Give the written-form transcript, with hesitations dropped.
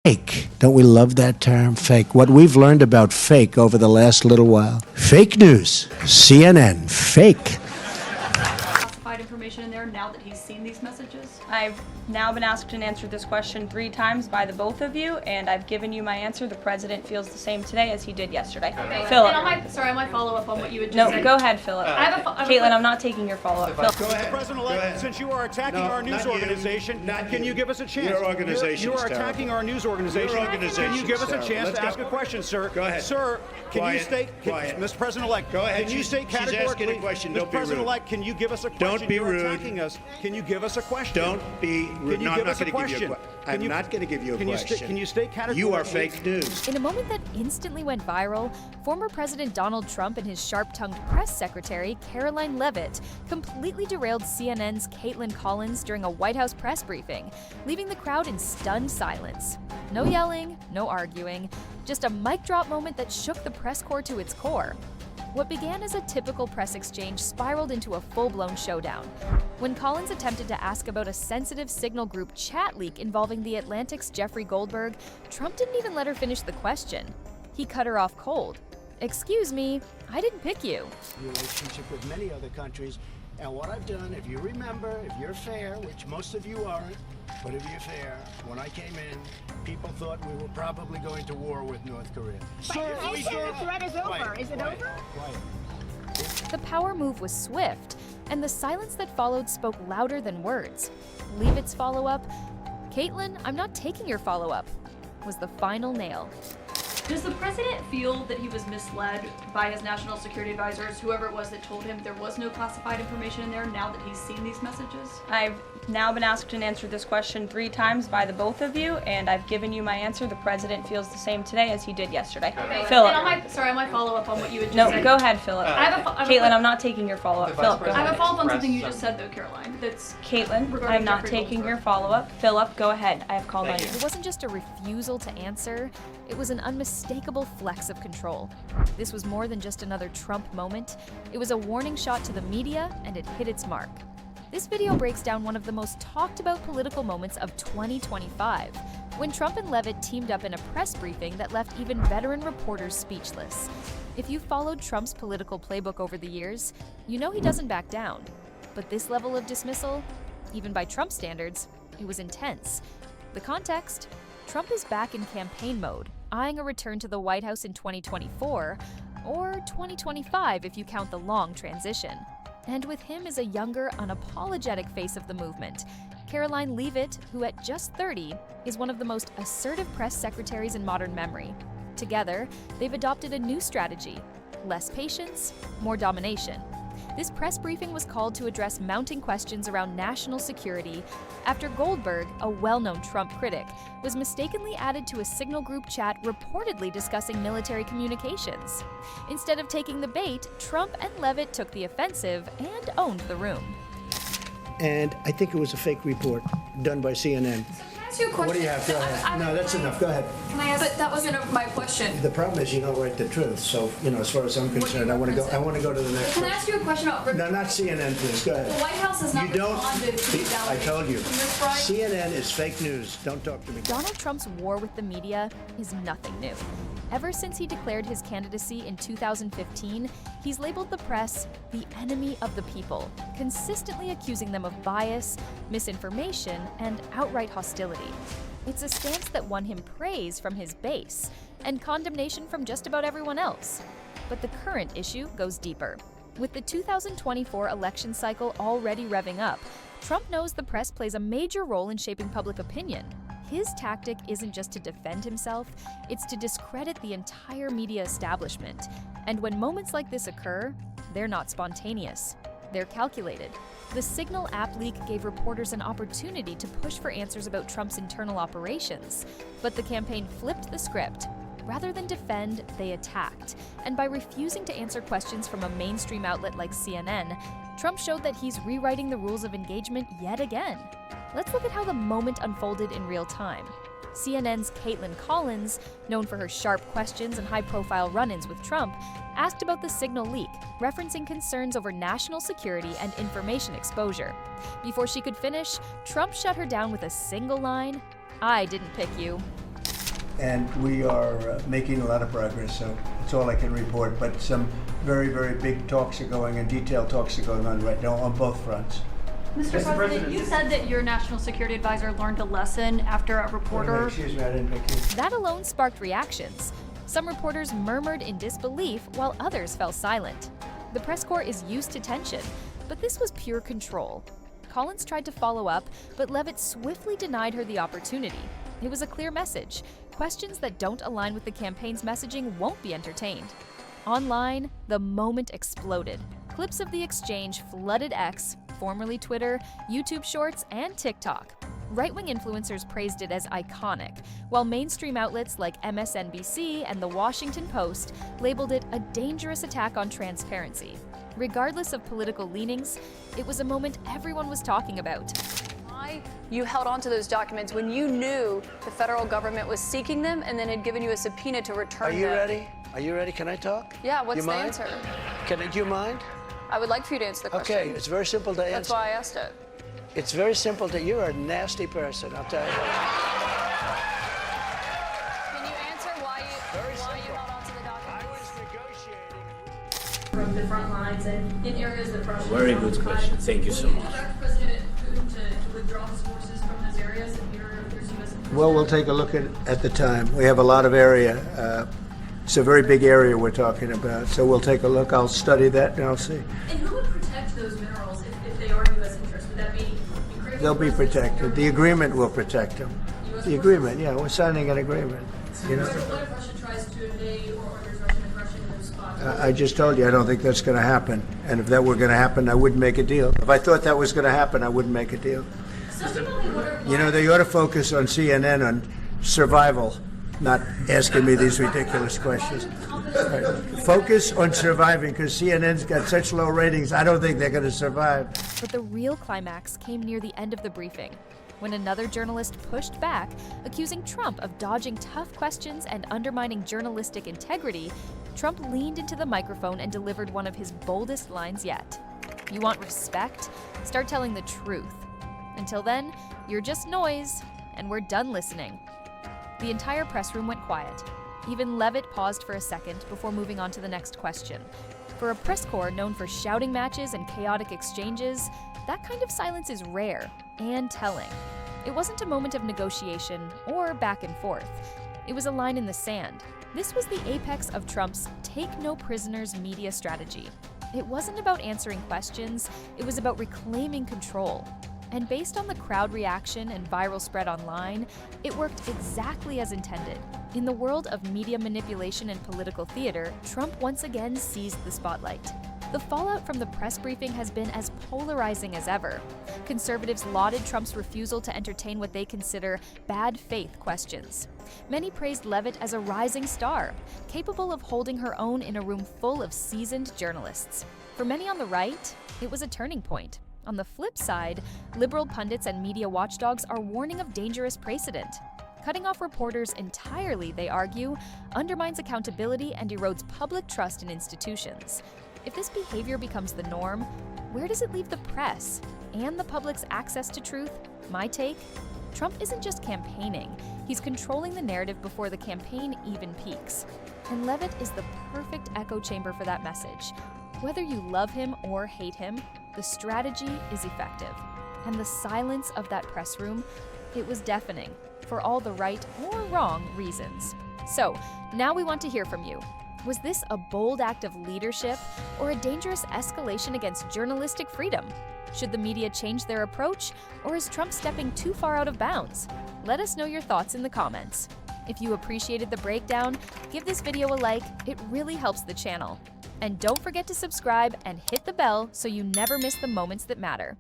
Fake. Don't we love that term, fake? What we've learned about fake over the last little while. Fake news. CNN. Fake. Classified information in there now that he's seen these messages? I've now been asked and answered this question 3 times by the both of you, and I've given you my answer. The president feels the same today as he did yesterday. Okay. Philip. I might follow up on what you had just No, said. go ahead, Philip. Caitlin, I'm not taking your follow-up. Mr. President-elect, since you are attacking our news organization, can you give us a chance? Your organization You is are terrible. attacking our news organization. Your organization Can you give us a is chance terrible. to Let's ask go. a question, sir? Go ahead. Sir, can Quiet. you state, Quiet. Mr. President-elect, Go ahead. can you state She's asking categorically, a question. Mr. Don't be rude. President-elect, can you give us a question? Don't be You're rude. attacking us. Can you give us a question? Don't be rude. Can you No, I'm give not us a going to give you a question? question. I'm not going to give you a question. Can you state categorically? You are fake news. In a moment that instantly went viral, former President Donald Trump and his sharp-tongued press secretary, Karoline Leavitt, completely derailed CNN's Kaitlan Collins during a White House press briefing, leaving the crowd in stunned silence. No yelling, no arguing, just a mic drop moment that shook the press corps to its core. What began as a typical press exchange spiraled into a full-blown showdown. When Collins attempted to ask about a sensitive Signal Group chat leak involving The Atlantic's Jeffrey Goldberg, Trump didn't even let her finish the question. He cut her off cold. "Excuse me, I didn't pick you." Relationship with many other countries. And what I've done, if you remember, if you're fair, which most of you aren't, but if you're fair, when I came in, people thought we were probably going to war with North Korea. You said the threat is over. Is it over? Quiet. The power move was swift, and the silence that followed spoke louder than words. Leavitt's follow-up, "Caitlin, I'm not taking your follow-up," was the final nail. Does the president feel that he was misled by his national security advisors, whoever it was that told him there was no classified information in there now that he's seen these messages? I've now been asked and answered this question 3 times by the both of you, and I've given you my answer. The president feels the same today as he did yesterday. Okay. Philip. I might follow up on what you had just No, said. go ahead, Philip. Caitlin, I'm not taking your follow-up. Philip, go I have ahead. a follow-up on something you just said, though, Caroline. That's Caitlin, regarding I'm not Jeffrey taking Goldberg. your follow-up. Philip, go ahead. I have called on you. It wasn't just a refusal to answer, it was an unmistakable flex of control. This was more than just another Trump moment. It was a warning shot to the media, and it hit its mark. This video breaks down one of the most talked about political moments of 2025, when Trump and Leavitt teamed up in a press briefing that left even veteran reporters speechless. If you've followed Trump's political playbook over the years, you know he doesn't back down. But this level of dismissal, even by Trump standards, it was intense. The context? Trump is back in campaign mode, eyeing a return to the White House in 2024, or 2025 if you count the long transition. And with him is a younger, unapologetic face of the movement, Karoline Leavitt, who at just 30 is one of the most assertive press secretaries in modern memory. Together, they've adopted a new strategy: less patience, more domination. This press briefing was called to address mounting questions around national security after Goldberg, a well-known Trump critic, was mistakenly added to a Signal Group chat reportedly discussing military communications. Instead of taking the bait, Trump and Leavitt took the offensive and owned the room. And I think it was a fake report done by CNN. Can I ask you a question? What do you have? Go ahead. No, that's enough. Go ahead. Can I ask? But that wasn't my question. The problem is you don't write the truth. So, as far as I'm concerned, I want to go to the next Can I one. ask you a question about? No, not CNN, please. Go The ahead. White House has not You don't. responded to these I told you. allegations. Ms. Bryant? CNN is fake news. Don't talk to me. Donald Trump's war with the media is nothing new. Ever since he declared his candidacy in 2015, he's labeled the press the enemy of the people, consistently accusing them of bias, misinformation, and outright hostility. It's a stance that won him praise from his base and condemnation from just about everyone else. But the current issue goes deeper. With the 2024 election cycle already revving up, Trump knows the press plays a major role in shaping public opinion. His tactic isn't just to defend himself, it's to discredit the entire media establishment. And when moments like this occur, they're not spontaneous. They're calculated. The Signal app leak gave reporters an opportunity to push for answers about Trump's internal operations. But the campaign flipped the script. Rather than defend, they attacked. And by refusing to answer questions from a mainstream outlet like CNN, Trump showed that he's rewriting the rules of engagement yet again. Let's look at how the moment unfolded in real time. CNN's Kaitlan Collins, known for her sharp questions and high-profile run-ins with Trump, asked about the Signal leak, referencing concerns over national security and information exposure. Before she could finish, Trump shut her down with a single line, "I didn't pick you." and we are making a lot of progress, so that's all I can report. But some very, very big talks are going and detailed talks are going on right now on both fronts. Mr. President, you said that your national security advisor learned a lesson after a reporter. Excuse me, I didn't make it. That alone sparked reactions. Some reporters murmured in disbelief while others fell silent. The press corps is used to tension, but this was pure control. Collins tried to follow up, but Leavitt swiftly denied her the opportunity. It was a clear message. Questions that don't align with the campaign's messaging won't be entertained. Online, the moment exploded. Clips of the exchange flooded X, formerly Twitter, YouTube Shorts, and TikTok. Right-wing influencers praised it as iconic, while mainstream outlets like MSNBC and The Washington Post labeled it a dangerous attack on transparency. Regardless of political leanings, it was a moment everyone was talking about. Why you held on to those documents when you knew the federal government was seeking them and then had given you a subpoena to return them? Are you ready? Are you ready? Can I talk? Yeah, what's You the mind? answer? Do you mind? I would like for you to answer the question. Okay, it's very simple to answer. That's why I asked it. It's very simple to, you're a nasty person, I'll tell you. Can you answer why you held on to the documents? I was negotiating. From the front lines and in areas that Russia. Very good question. Thank you so much. President Putin to withdraw his forces from those areas and here there's U.S. Well, we'll take a look at the time. We have a lot of area. It's a very big area we're talking about, so we'll take a look. I'll study that and I'll see. And who would protect those minerals if they are U.S. interests? Would that be Ukraine? They'll be protected. The agreement will protect them. The agreement, yeah, we're signing an agreement. You know. What if Russia tries to invade or there's Russian aggression in those spots? I just told you I don't think that's going to happen. And if that were going to happen, I wouldn't make a deal. If I thought that was going to happen, I wouldn't make a deal. You know, they ought to focus on CNN on survival, not asking me these ridiculous questions. Right. Focus on surviving, because CNN's got such low ratings, I don't think they're going to survive. But the real climax came near the end of the briefing, when another journalist pushed back, accusing Trump of dodging tough questions and undermining journalistic integrity. Trump leaned into the microphone and delivered one of his boldest lines yet. You want respect? Start telling the truth. Until then, you're just noise, and we're done listening. The entire press room went quiet. Even Leavitt paused for a second before moving on to the next question. For a press corps known for shouting matches and chaotic exchanges, that kind of silence is rare and telling. It wasn't a moment of negotiation or back and forth. It was a line in the sand. This was the apex of Trump's take no prisoners media strategy. It wasn't about answering questions, it was about reclaiming control. And based on the crowd reaction and viral spread online, it worked exactly as intended. In the world of media manipulation and political theater, Trump once again seized the spotlight. The fallout from the press briefing has been as polarizing as ever. Conservatives lauded Trump's refusal to entertain what they consider bad faith questions. Many praised Leavitt as a rising star, capable of holding her own in a room full of seasoned journalists. For many on the right, it was a turning point. On the flip side, liberal pundits and media watchdogs are warning of dangerous precedent. Cutting off reporters entirely, they argue, undermines accountability and erodes public trust in institutions. If this behavior becomes the norm, where does it leave the press and the public's access to truth? My take? Trump isn't just campaigning, he's controlling the narrative before the campaign even peaks. And Leavitt is the perfect echo chamber for that message. Whether you love him or hate him, the strategy is effective. And the silence of that press room, it was deafening, for all the right or wrong reasons. So, now we want to hear from you. Was this a bold act of leadership or a dangerous escalation against journalistic freedom? Should the media change their approach, or is Trump stepping too far out of bounds? Let us know your thoughts in the comments. If you appreciated the breakdown, give this video a like, it really helps the channel. And don't forget to subscribe and hit the bell so you never miss the moments that matter.